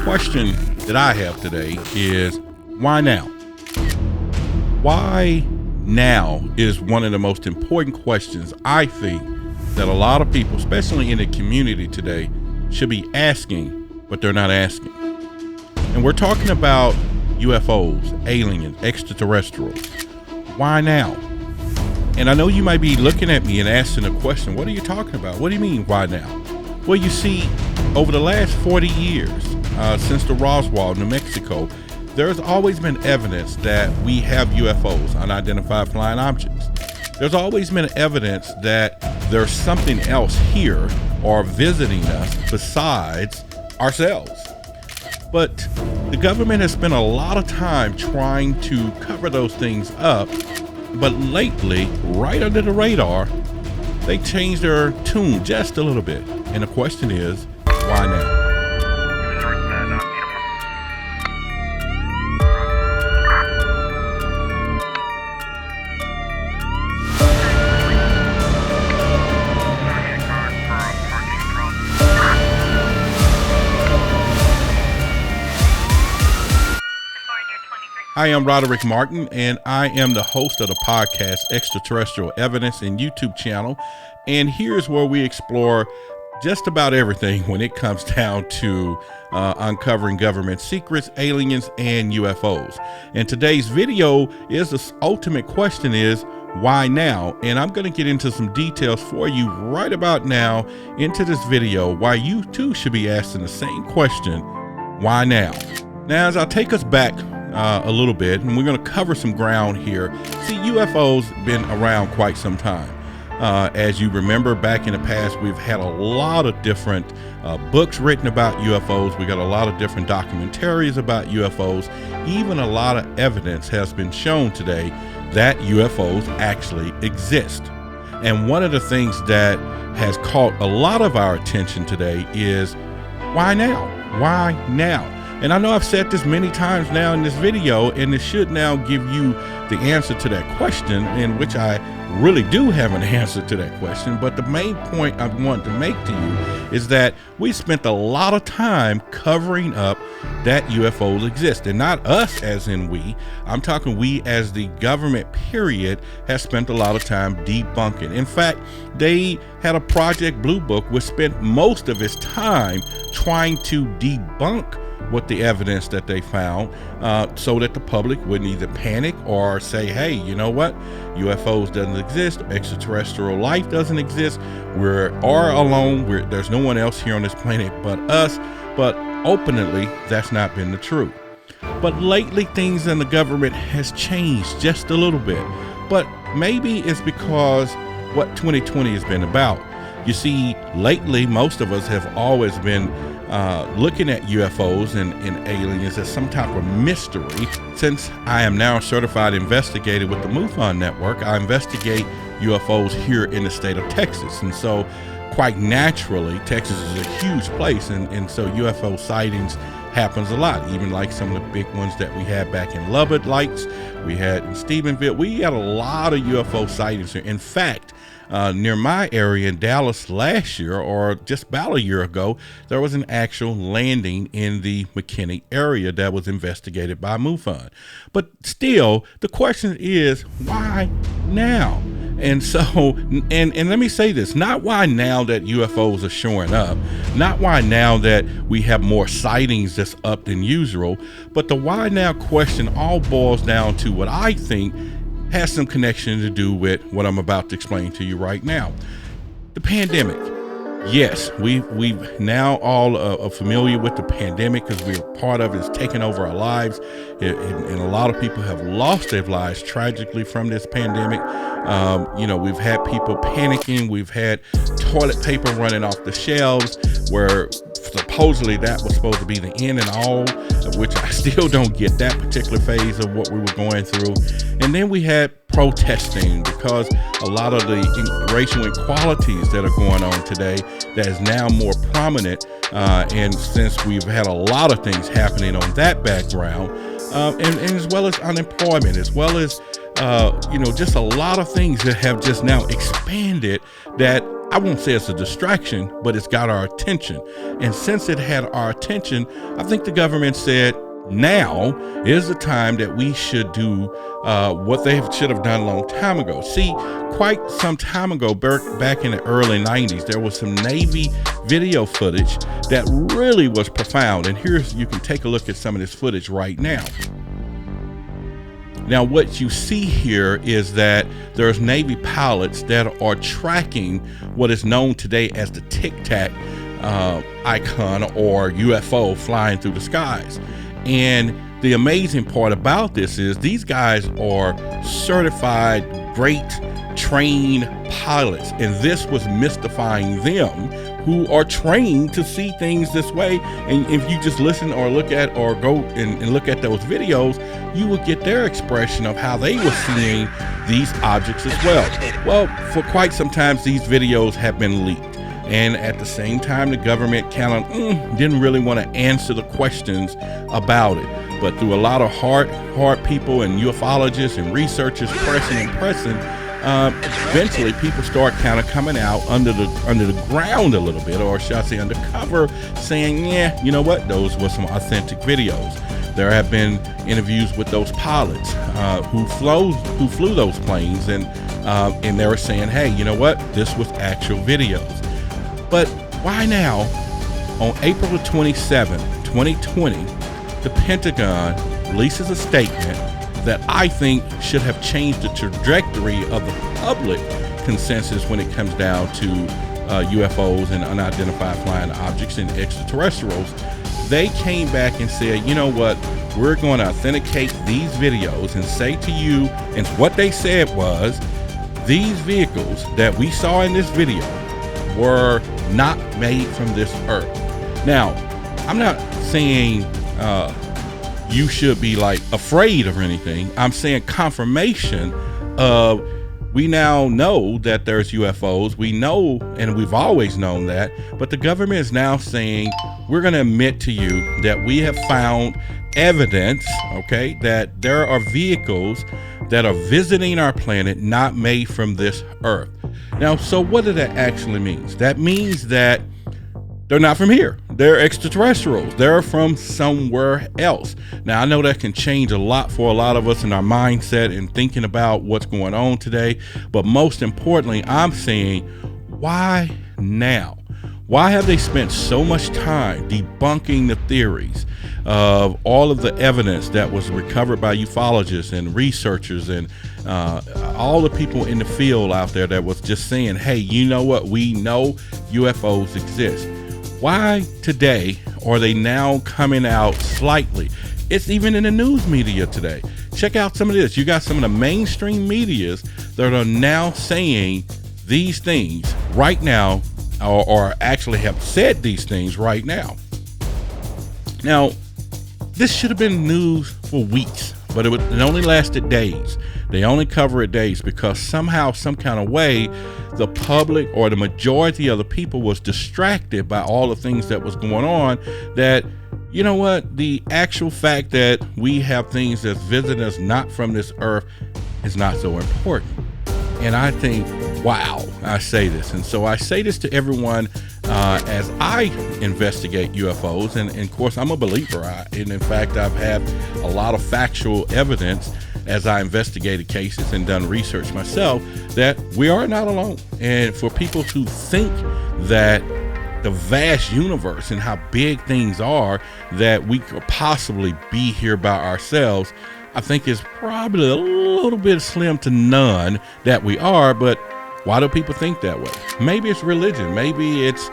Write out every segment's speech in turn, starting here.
question that I have today is, why now? Why now is one of the most important questions I think that a lot of people, especially in the community today, should be asking, but they're not asking. And we're talking about UFOs, aliens, extraterrestrials. Why now? And I know you might be looking at me and asking a question. What are you talking about? What do you mean, why now? Well, you see, over the last 40 years, since the Roswell, New Mexico, there's always been evidence that we have UFOs, unidentified flying objects. There's always been evidence that there's something else here or visiting us besides ourselves. But the government has spent a lot of time trying to cover those things up. But lately, right under the radar, they changed their tune just a little bit. And the question is, why now? I am Roderick Martin, and I am the host of the podcast Extraterrestrial Evidence and YouTube channel. And here's where we explore just about everything when it comes down to uncovering government secrets, aliens, and UFOs. And today's video is the ultimate question is, why now? And I'm going to get into some details for you right about now into this video, why you too should be asking the same question, why now? Now, as I take us back a little bit, and we're going to cover some ground here. See, UFOs been around quite some time. As you remember, back in the past, we've had a lot of different books written about UFOs. We got a lot of different documentaries about UFOs. Even a lot of evidence has been shown today that UFOs actually exist. And one of the things that has caught a lot of our attention today is, why now? Why now? And I know I've said this many times now in this video, and it should now give you the answer to that question, in which I really do have an answer to that question. But the main point I want to make to you is that we spent a lot of time covering up that UFOs exist. And not us as in we, I'm talking we as the government period has spent a lot of time debunking. In fact, they had a Project Blue Book which spent most of its time trying to debunk what the evidence that they found, so that the public wouldn't either panic or say, hey, you know what, UFOs doesn't exist, extraterrestrial life doesn't exist, we're alone, there's no one else here on this planet but us. But openly, that's not been the truth. But lately, things in the government has changed just a little bit. But maybe it's because what 2020 has been about. You see, lately, most of us have always been looking at UFOs and aliens as some type of mystery. Since I am now a certified investigator with the MUFON network, I investigate UFOs here in the state of Texas. And so quite naturally, Texas is a huge place. And so UFO sightings happens a lot, even like some of the big ones that we had back in Lubbock Lights, we had in Stephenville. We had a lot of UFO sightings here. In fact, near my area in Dallas last year, or just about a year ago, there was an actual landing in the McKinney area that was investigated by MUFON. But still, the question is, why now? And so, and let me say this, not why now that UFOs are showing up, not why now that we have more sightings that's up than usual, but the why now question all boils down to what I think has some connection to do with what I'm about to explain to you right now. The pandemic. Yes, we've now all are familiar with the pandemic because we're part of it. It's taken over our lives, and a lot of people have lost their lives tragically from this pandemic. We've had people panicking. We've had toilet paper running off the shelves, where supposedly that was supposed to be the end and all, which I still don't get that particular phase of what we were going through. And then we had protesting because a lot of the racial inequalities that are going on today that is now more prominent, and since we've had a lot of things happening on that background, and as well as unemployment, as well as just a lot of things that have just now expanded, that I won't say it's a distraction, but it's got our attention. And since it had our attention, I think the government said, now is the time that we should do what they should have done a long time ago. See, quite some time ago, back in the early 90s, there was some Navy video footage that really was profound. And you can take a look at some of this footage right now. Now, what you see here is that there's Navy pilots that are tracking what is known today as the Tic Tac icon or UFO flying through the skies. And the amazing part about this is these guys are certified, great, trained pilots. And this was mystifying them, who are trained to see things this way. And if you just listen or look at or go and look at those videos, you will get their expression of how they were seeing these objects as well. Well, for quite some time, these videos have been leaked. And at the same time, the government kind of didn't really want to answer the questions about it. But through a lot of hard people and ufologists and researchers pressing, eventually people start kind of coming out under the ground a little bit, or shall I say undercover, saying, yeah, you know what, those were some authentic videos. There have been interviews with those pilots who flew those planes, and they were saying, hey, you know what, this was actual videos. But why now, on April the 27th, 2020, the Pentagon releases a statement that I think should have changed the trajectory of the public consensus when it comes down to UFOs and unidentified flying objects and extraterrestrials. They came back and said, you know what, we're going to authenticate these videos and say to you, and what they said was, these vehicles that we saw in this video were not made from this earth. Now, I'm not saying you should be like afraid of anything. I'm saying confirmation of, we now know that there's UFOs. We know, and we've always known that, but the government is now saying, we're going to admit to you that we have found evidence, okay, that there are vehicles that are visiting our planet not made from this earth. Now, so what does that actually mean? That means that they're not from here. They're extraterrestrials. They're from somewhere else. Now, I know that can change a lot for a lot of us in our mindset and thinking about what's going on today. But most importantly, I'm saying, why now? Why have they spent so much time debunking the theories of all of the evidence that was recovered by ufologists and researchers and all the people in the field out there that was just saying, hey, you know what? We know UFOs exist. Why today are they now coming out slightly? It's even in the news media today. Check out some of this. You got some of the mainstream medias that are now saying these things right now, or actually have said these things right now. Now, this should have been news for weeks, but it only lasted days. They only cover it days because somehow, some kind of way, the public or the majority of the people was distracted by all the things that was going on, that, you know what, the actual fact that we have things that's visiting us not from this earth is not so important. And I think, wow, I say this. And so I say this to everyone as I investigate UFOs. And of course, I'm a believer. And in fact, I've had a lot of factual evidence as I investigated cases and done research myself that we are not alone. And for people to think that the vast universe and how big things are, that we could possibly be here by ourselves, I think is probably a little bit slim to none that we are. But why do people think that way? Maybe it's religion. Maybe it's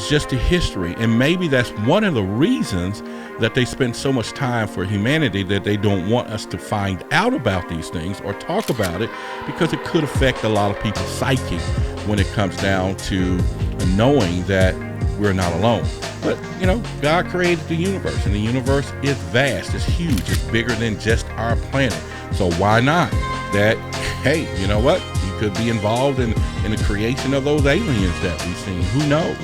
just a history. And maybe that's one of the reasons that they spend so much time for humanity, that they don't want us to find out about these things or talk about it, because it could affect a lot of people's psyche when it comes down to knowing that we're not alone. But, you know, God created the universe, and the universe is vast, it's huge, it's bigger than just our planet. So why not that, hey, you know what? You could be involved in the creation of those aliens that we've seen. Who knows?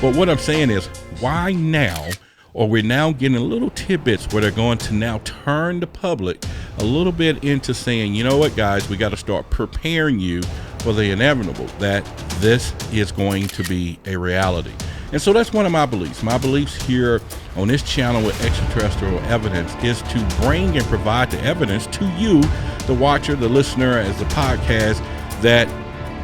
But what I'm saying is, why now? Or we're now getting little tidbits where they're going to now turn the public a little bit into saying, you know what, guys, we got to start preparing you for the inevitable, that this is going to be a reality. And so that's one of my beliefs. My beliefs here on this channel with Extraterrestrial Evidence is to bring and provide the evidence to you, the watcher, the listener, as the podcast, that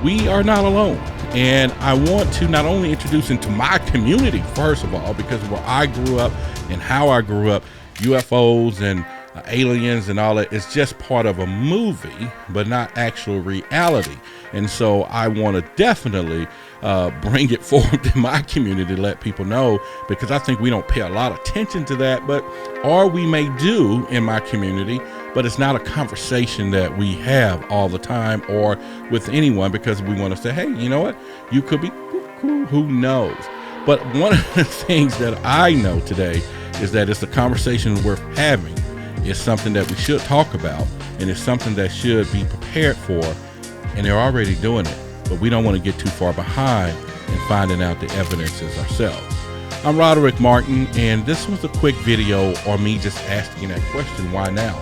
we are not alone. And I want to not only introduce into my community, first of all, because where I grew up and how I grew up, UFOs and aliens and all that is just part of a movie, but not actual reality. And so I want to definitely bring it forward to my community to let people know, because I think we don't pay a lot of attention to that, or we may do in my community, but it's not a conversation that we have all the time or with anyone, because we want to say, hey, you know what, you could be cool, who knows? But one of the things that I know today is that it's a conversation worth having. It's something that we should talk about, and it's something that should be prepared for, and they're already doing it, but we don't want to get too far behind in finding out the evidences ourselves. I'm Roderick Martin, and this was a quick video or me just asking that question, why now?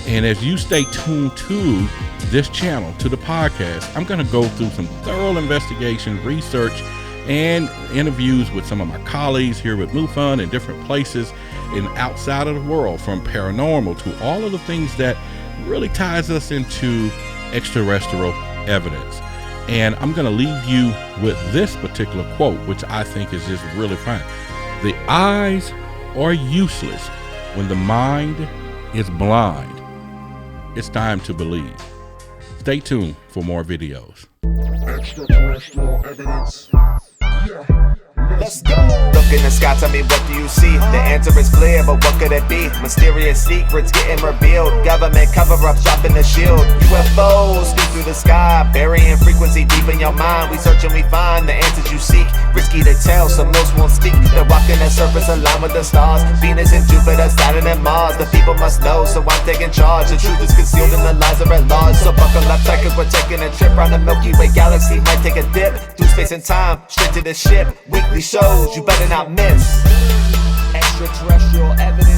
And as you stay tuned to this channel, to the podcast, I'm going to go through some thorough investigation, research, and interviews with some of my colleagues here with MUFON and different places and outside of the world, from paranormal to all of the things that really ties us into extraterrestrial evidence. And I'm going to leave you with this particular quote, which I think is just really fine. The eyes are useless when the mind is blind. It's time to believe. Stay tuned for more videos. Extraterrestrial evidence. Yeah. Let's go. Look in the sky, tell me what do you see? The answer is clear, but what could it be? Mysterious secrets getting revealed. Government cover-ups dropping the shield. UFOs speak through the sky, burying frequency deep in your mind. We search and we find the answers you seek. Risky to tell, so most won't speak. They're walking the surface aligned with the stars. Venus and Jupiter, Saturn and Mars. The people must know, so I'm taking charge. The truth is concealed and the lies are at large. So buckle up tight, cause we're taking a trip around the Milky Way galaxy. Might take a dip through space and time, straight to the ship. Weekly shows, you better not miss. Extraterrestrial evidence.